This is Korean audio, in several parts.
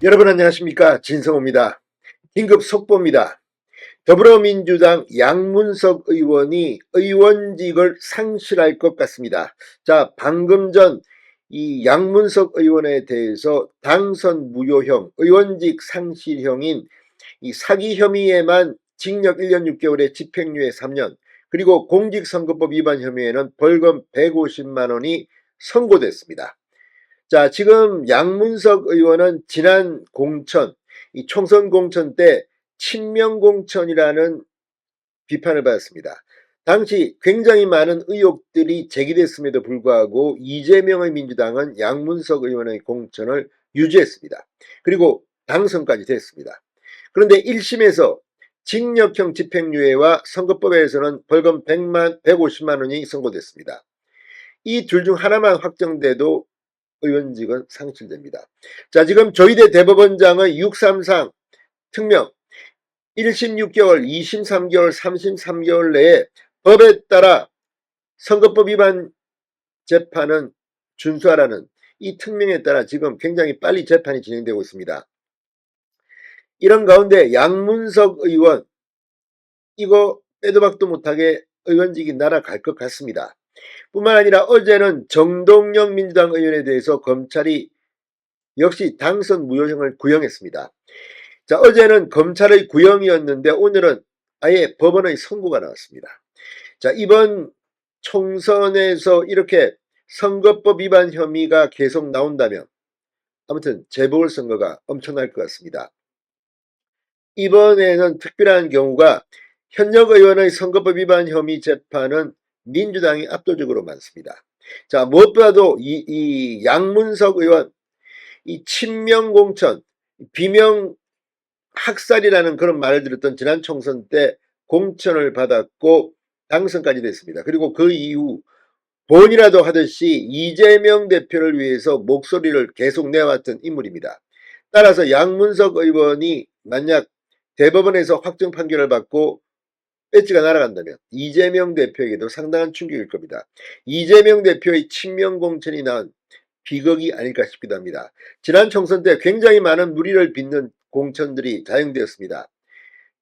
여러분 안녕하십니까, 진성호입니다. 긴급 속보입니다. 더불어민주당 양문석 의원이 의원직을 상실할 것 같습니다. 자, 방금 전 이 양문석 의원에 대해서 당선 무효형, 의원직 상실형인 이 사기 혐의에만 징역 1년 6개월에 집행유예 3년, 그리고 공직선거법 위반 혐의에는 벌금 150만 원이 선고됐습니다. 자, 지금 양문석 의원은 지난 공천, 이 총선 공천 때 친명공천이라는 비판을 받았습니다. 당시 굉장히 많은 의혹들이 제기됐음에도 불구하고 이재명의 민주당은 양문석 의원의 공천을 유지했습니다. 그리고 당선까지 됐습니다. 그런데 1심에서 징역형 집행유예와 선거법에서는 벌금 150만 원이 선고됐습니다. 이 둘 중 하나만 확정돼도 의원직은 상실됩니다. 자, 지금 조희대 대법원장의 633 특명 1심 6개월, 2심 3개월, 3심 3개월 내에 법에 따라 선거법 위반 재판은 준수하라는 이 특명에 따라 지금 굉장히 빨리 재판이 진행되고 있습니다. 이런 가운데 양문석 의원, 이거 빼도 박도 못하게 의원직이 날아갈 것 같습니다. 뿐만 아니라 어제는 정동영 민주당 의원에 대해서 검찰이 역시 당선 무효형을 구형했습니다. 자, 어제는 검찰의 구형이었는데 오늘은 아예 법원의 선고가 나왔습니다. 자, 이번 총선에서 이렇게 선거법 위반 혐의가 계속 나온다면 아무튼 재보궐선거가 엄청날 것 같습니다. 이번에는 특별한 경우가 현역 의원의 선거법 위반 혐의 재판은 민주당이 압도적으로 많습니다. 자, 무엇보다도 이 양문석 의원, 이 친명공천, 비명 학살이라는 그런 말을 들었던 지난 총선 때 공천을 받았고 당선까지 됐습니다. 그리고 그 이후 본이라도 하듯이 이재명 대표를 위해서 목소리를 계속 내왔던 인물입니다. 따라서 양문석 의원이 만약 대법원에서 확정 판결을 받고 배지가 날아간다면 이재명 대표에게도 상당한 충격일 겁니다. 이재명 대표의 친명공천이 낳은 비극이 아닐까 싶기도 합니다. 지난 총선 때 굉장히 많은 물의를 빚는 공천들이 자행되었습니다.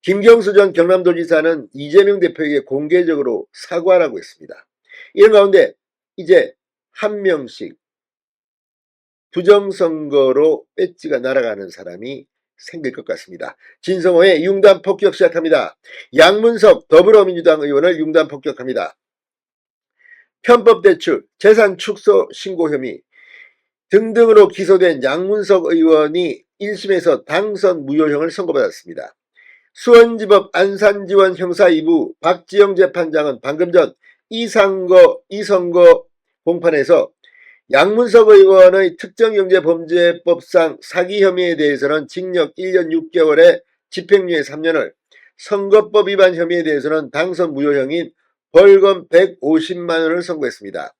김경수 전 경남도지사는 이재명 대표에게 공개적으로 사과라고 했습니다. 이런 가운데 이제 한 명씩 부정선거로 배지가 날아가는 사람이 생길 것 같습니다. 진성호의 융단 폭격 시작합니다. 양문석 더불어민주당 의원을 융단 폭격합니다. 편법 대출, 재산 축소 신고 혐의 등등으로 기소된 양문석 의원이 1심에서 당선 무효형을 선고받았습니다. 수원지법 안산지원 형사 2부 박지영 재판장은 방금 전 이선거 공판에서 양문석 의원의 특정경제범죄법상 사기 혐의에 대해서는 징역 1년 6개월에 집행유예 3년을, 선거법 위반 혐의에 대해서는 당선 무효형인 벌금 150만 원을 선고했습니다.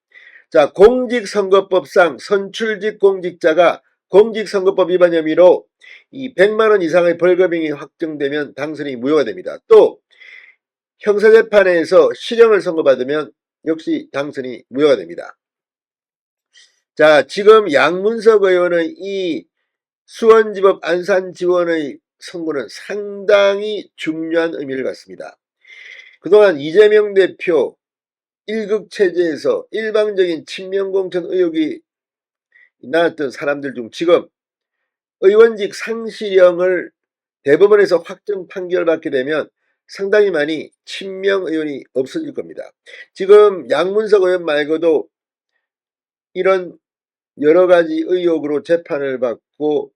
자, 공직선거법상 선출직 공직자가 공직선거법 위반 혐의로 이 100만 원 이상의 벌금이 확정되면 당선이 무효가 됩니다. 또 형사재판에서 실형을 선고받으면 역시 당선이 무효가 됩니다. 자, 지금 양문석 의원의 이 수원지법 안산지원의 선고는 상당히 중요한 의미를 갖습니다. 그동안 이재명 대표 1급 체제에서 일방적인 친명공천 의혹이 나왔던 사람들 중 지금 의원직 상실형을 대법원에서 확정 판결받게 되면 상당히 많이 친명 의원이 없어질 겁니다. 지금 양문석 의원 말고도 이런 여러 가지 의혹으로 재판을 받고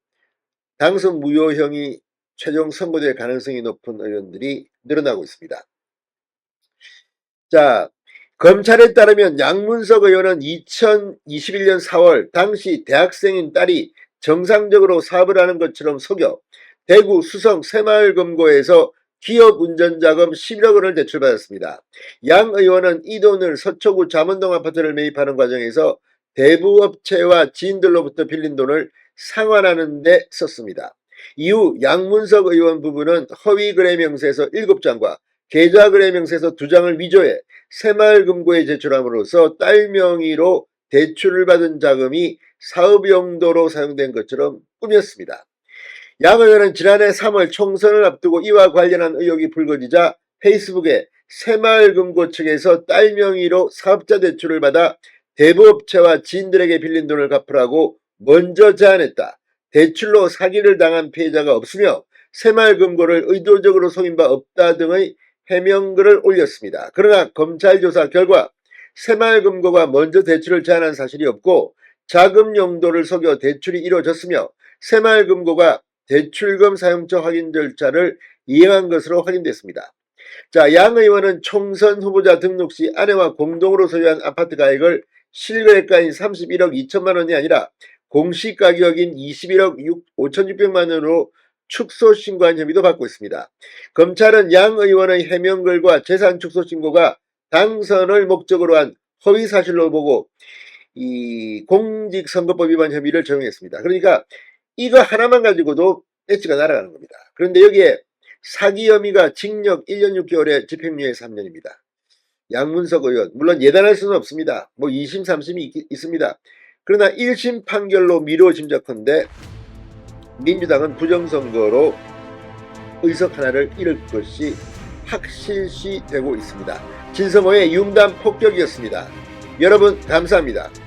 당선 무효형이 최종 선고될 가능성이 높은 의원들이 늘어나고 있습니다. 자, 검찰에 따르면 양문석 의원은 2021년 4월 당시 대학생인 딸이 정상적으로 사업을 하는 것처럼 속여 대구 수성 새마을금고에서 기업 운전자금 11억 원을 대출받았습니다. 양 의원은 이 돈을 서초구 잠원동 아파트를 매입하는 과정에서 대부업체와 지인들로부터 빌린 돈을 상환하는 데 썼습니다. 이후 양문석 의원 부부는 허위 거래 명세서 7장과 계좌 거래 명세서 2장을 위조해 새마을금고에 제출함으로써 딸 명의로 대출을 받은 자금이 사업 용도로 사용된 것처럼 꾸몄습니다. 양 의원은 지난해 3월 총선을 앞두고 이와 관련한 의혹이 불거지자 페이스북에 새마을금고 측에서 딸 명의로 사업자 대출을 받아 대부업체와 지인들에게 빌린 돈을 갚으라고 먼저 제안했다. 대출로 사기를 당한 피해자가 없으며 새마을금고를 의도적으로 속인 바 없다 등의 해명글을 올렸습니다. 그러나 검찰 조사 결과 새마을금고가 먼저 대출을 제안한 사실이 없고 자금 용도를 속여 대출이 이루어졌으며 새마을금고가 대출금 사용처 확인 절차를 이행한 것으로 확인됐습니다. 자, 양 의원은 총선 후보자 등록 시 아내와 공동으로 소유한 아파트 가액을 실거래가인 31억 2천만 원이 아니라 공시가격인 21억 5,600만 원으로 축소 신고한 혐의도 받고 있습니다. 검찰은 양 의원의 해명글과 재산 축소 신고가 당선을 목적으로 한 허위 사실로 보고 이 공직선거법 위반 혐의를 적용했습니다. 그러니까 이거 하나만 가지고도 배지가 날아가는 겁니다. 그런데 여기에 사기 혐의가 징역 1년 6개월에 집행유예 3년입니다. 양문석 의원, 물론 예단할 수는 없습니다. 뭐 2심, 3심이 있습니다. 그러나 1심 판결로 미뤄짐작컨대 민주당은 부정선거로 의석 하나를 잃을 것이 확실시 되고 있습니다. 진성호의 융단 폭격이었습니다. 여러분 감사합니다.